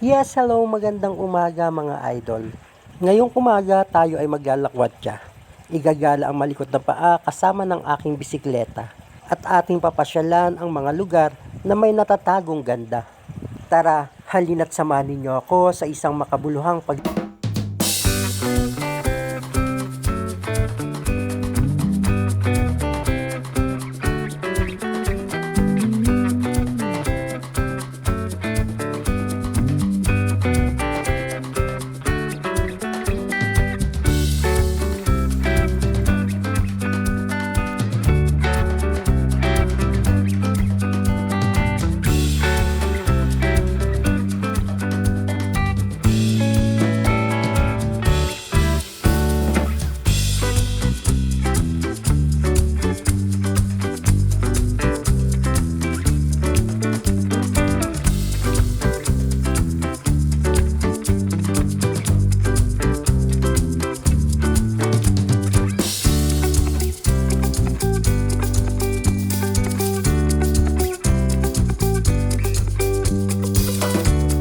Yes, hello, magandang umaga mga idol. Ngayong umaga tayo ay maglalakwatsa. Igagala ang malikot na paa kasama ng aking bisikleta at ating papasyalan ang mga lugar na may natatagong ganda. Tara, halina't samahan ninyo ako sa isang makabuluhang pag...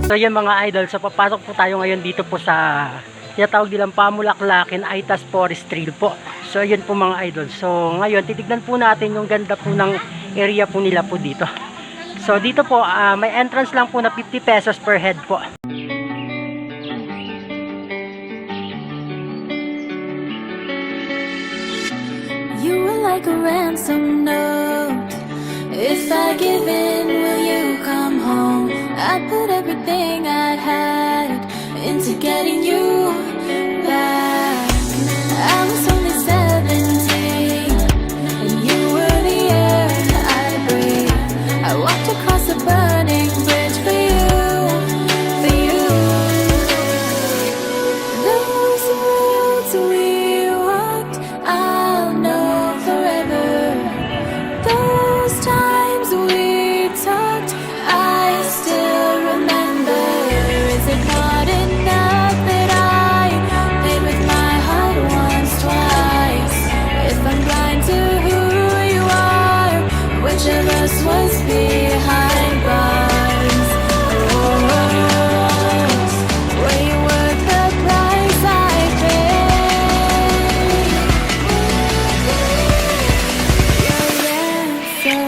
So yan mga idol, so papasok po tayo ngayon dito po sa tinatawag nilang Pamulaklakin Aitas Forest Trail po. So yun po mga idol. So ngayon titignan po natin yung ganda po ng area po nila po dito. So dito po may entrance lang po na 50 pesos per head po. You were like a ransom note. If I give in, will you come home? I put everything I had into getting you back. I was only 17, and you were the air I breathed. I walked across the burning bridge for you, for you. Those roads we walked, I'll know forever. Those times we talked, I still remember. Is it not enough that I played with my heart once, twice? If I'm blind to who you are, which of us was behind bars? Were you worth the price I paid? Your ransom.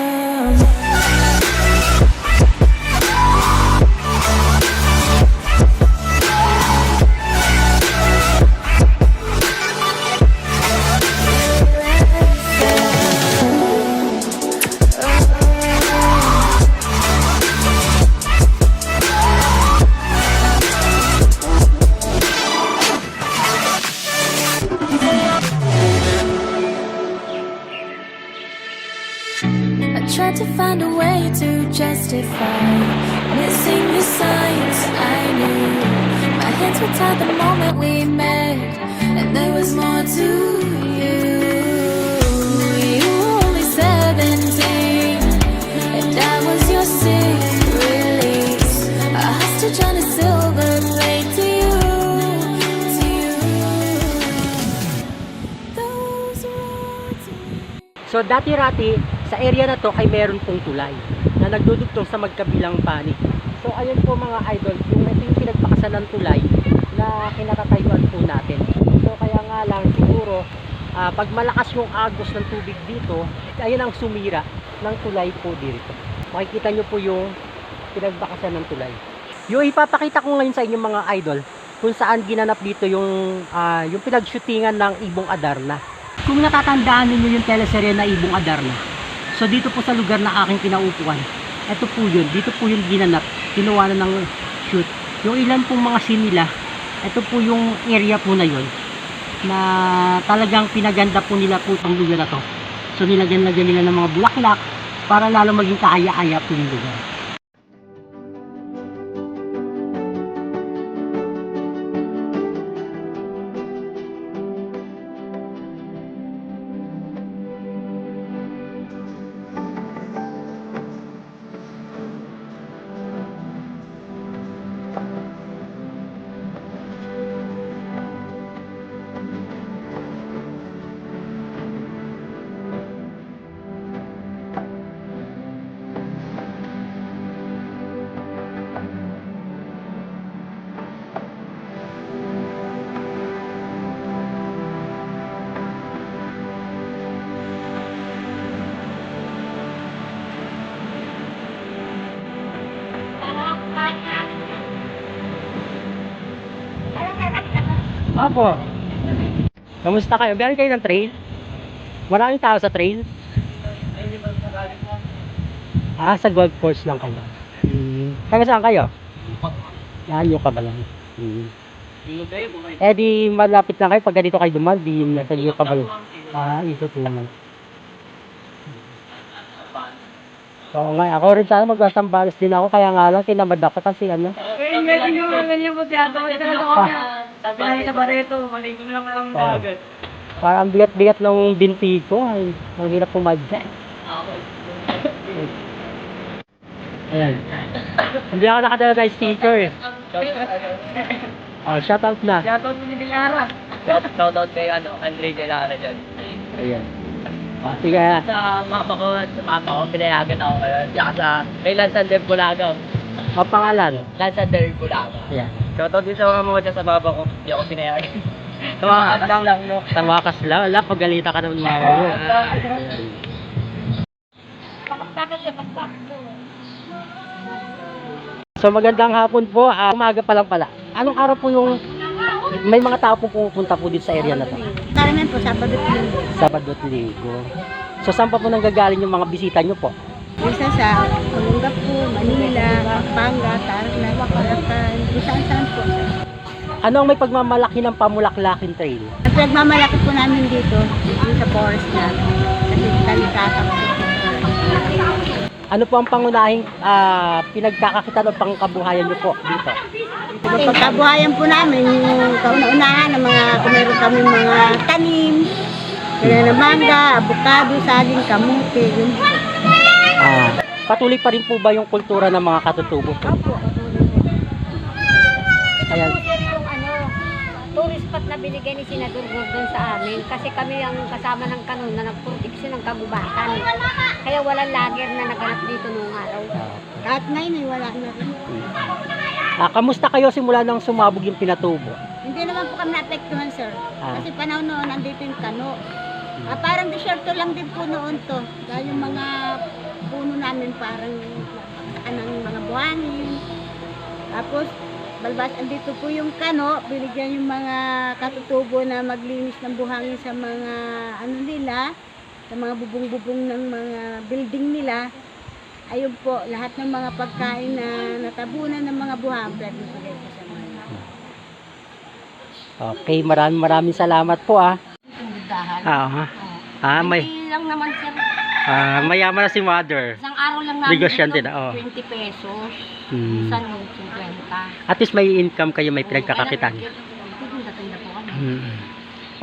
I tried to find a way to justify missing the signs I knew. My hands were tied the moment we met, and there was more to you. You were only 17, and I was your sick release, a hostage on a silver plate to you, to you. Those roads So dati-rati sa area na to ay meron pong tulay na nagdudugtong sa magkabilang panig. So ayun po mga idol, ito yung pinagpakasan ng tulay na kinakatayuan po natin. So kaya nga lang siguro pag malakas yung agos ng tubig dito, ayun ang sumira ng tulay po dito. Makikita nyo po yung pinagpakasan ng tulay. Yung ipapakita ko ngayon sa inyo mga idol kung saan ginanap dito yung pinagshootingan ng Ibong Adarna. Kung natatandaan ninyo yung teleserye na Ibong Adarna, so dito po sa lugar na aking pinaupuan, ito po yun, dito po yung ginanap, kinuha na ng shoot. Yung ilan pong mga scene nila, ito po yung area po na yun, na talagang pinaganda po nila po itong lugar na to. So nilagyan-lagyan nila ng mga bulaklak, para lalo maging kaaya-aya po yung lugar. Apo. Kamusta kayo? Biyahe kayo ng trail? Maraming tao sa trail? Sa golf course lang kayo. Taga saan kayo? Yan, yung Kabalan. Di malapit lang kayo pag ganito kayo dumal, di nasa yung Kabalan. Ito tulang. Oo nga, ako rin sana magsasambalas din ako, kaya nga lang tinamad ako kasi ano. Ngayon yung ganyan po tiyata ko. Sabi na sa Barreto, maligo lang lang agad. Parang bigat-bigat ng binti ko, ay, ang hirap pumadya. Ayan. Hindi ako nakatala ng sticker eh. Shoutout na. Shoutout mo ni Dilara. Shoutout kay Andre Dilara dyan. Ayan. Sige. Sa mama ko at sa papa ko, pinayagan ako ngayon. Tsaka sa kay Lansander Bulaga. Ang pangalan? Lansander Bulaga. Ayan. Shoutout din sa mga mga dyan sa baba ko. Hindi ako pinayagan. Tumakas lang, no? Tawakas lang. Wala, paggalita ka naman mga mo. So magandang hapon po. Umaga pa lang pala. Anong araw po yung may mga tao po pupunta po dito sa area na to? Karamihan po, Sabado at Linggo. Sabado at Linggo. So saan pa po nanggagaling yung mga bisita nyo po? Isa sa Olongapo, Manila, Pampanga, Tarlac, Bulacan, kung saan-saan po. Ano ang may pagmamalaki ng Pamulaklakin Trail? Ang pinagmamalaki po namin dito, yung sa forest namin. Kasi talikata po. Ano po ang pangunahing pinagkakakitan o pangkabuhayan nyo po dito? Yung pagkabuhayan po namin, yung kauna-unahan ng mga, kung meron kami mga tanim, kaya na mangga, avocado, saging, kamote, yun po. Patuloy pa rin po ba yung kultura ng mga katutubo po? Opo. Ayan. Yung tourist spot na binigay ni Senador Gordon sa amin kasi kami ang kasama ng kanon na nagproteksyon ng kagubatan. Kaya walang lager na naganap dito noong araw. Kahit ngayon ay wala na rin. Kamusta kayo simula nang sumabog yung pinatubo? Hindi naman po kami naapektuhan, sir. Kasi panahon noon, nandito yung kano. Parang disyerto lang din po noon to. Dahil yung mga puno namin parang ng mga buhangin. Tapos, balbas, andito po yung kano. Binigyan yung mga katutubo na maglinis ng buhangin sa mga ano nila, sa mga bubong-bubong ng mga building nila. Ayun po, lahat ng mga pagkain na natabunan ng mga buhangin, pinibigay ko sa mga. Okay, maraming salamat po may Hindi lang naman sir, mayaman na si Mother. isang araw lang namin Negosyante ito, na, 20 pesos, isang 50. At least may income kayo, may pinagkakakitan. Tinda-tinda po kami.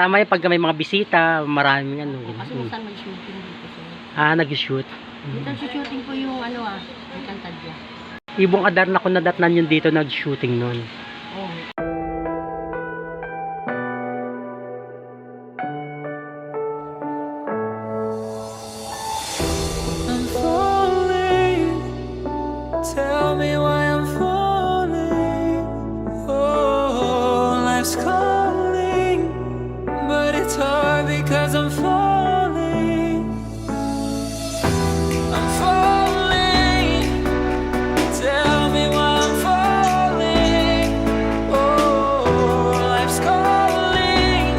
Tama yung pag may mga bisita, maraming ano. Kasi minsan may shooting dito sir. Nag-shoot. Dito si shooting po yung yung Cantadya. Ibong Adar na kung nadatnan yun dito nag-shooting nun. Oh. I'm falling. Tell me why I'm falling. Oh, life's calling, but it's hard because I'm falling. I'm falling. Tell me why I'm falling. Oh, life's calling,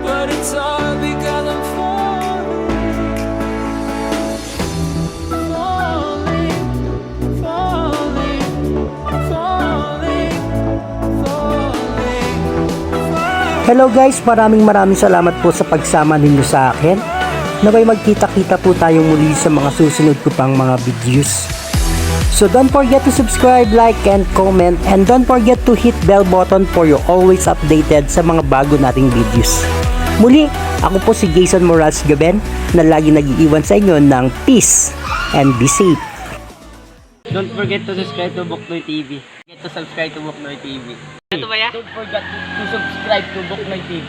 but it's hard because I'm falling. Falling, falling, falling, falling, falling. Hello guys, maraming salamat po sa pagsama ninyo sa akin. Naway magkita-kita po tayong muli sa mga susunod ko pang mga videos. So don't forget to subscribe, like, and comment. And don't forget to hit bell button for you always updated sa mga bago nating videos. Muli, ako po si Jason Morales Gaben na lagi nag-iiwan sa inyo ng peace and be safe. Don't forget to subscribe to Buknoy TV. Don't forget to subscribe to Buknoy TV. Ito ba yan? Don't forget to subscribe to Buknoy TV.